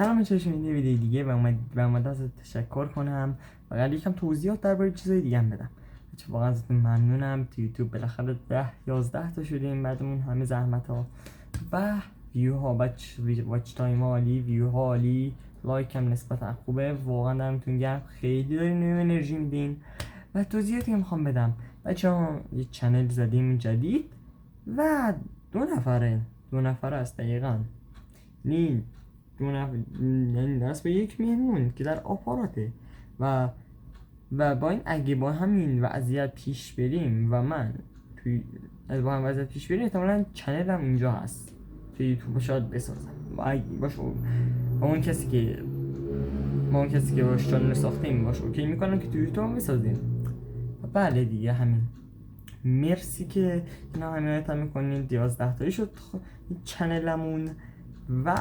سلام چشم یه ویدیو دیگه و اومدم ازت تشکر کنم و قبل یکم توضیحات درباره چیزای دیگه هم بدم. واقعا ازتون ممنونم. تو یوتیوب بالاخره 10-11 تا شدیم بعد اون همه زحمت ها و ویو ها، واچ تایم عالی، ویو ها عالی، لایک هم نسبتا خوبه. واقعا دمتون گرم، خیلی دارین نوع انرژی میدین. و توضیحاتی میخوام بدم. بچه‌ها یه چنل زدیم جدید و دو نفره است دقیقاً. یعنی یعنی دست به یک مهمون که در آپاراته و با این اگه با همین وضعیت پیش بریم و من توی از با هم وضعیت پیش بریم احتمالاً چنلم اینجا هست توی یوتیوب شاید بسازم و اگه باشه با اون کسی که باش چنل ساختیم باشه اوکی میکنم که توی یوتیوب هم بسازیم. بله دیگه همین. مرسی که اینا حمایت هم میکنید. 11 تایی شد چنلمون و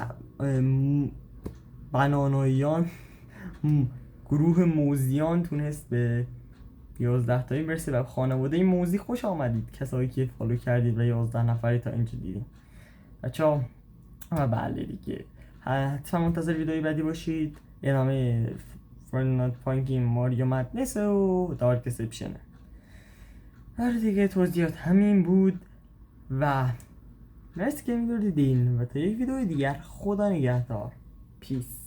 بناناییان گروه موزیان تونست به 11 تایی برسه و خانواده موزی خوش آمدید کسایی که فالو کردید و 11 نفری تا اینجا دیدیم بچه‌ها. و بله دیگه حتما منتظر ویدئوی بعدی باشید. ادامه فرنات پانکی ماریو مدنس و دارک دسپشن. آره دیگه توضیحات همین بود و مرسی که میدونید دیدین و تا یک ویدئوی دیگر خدا نگهدار. پیس.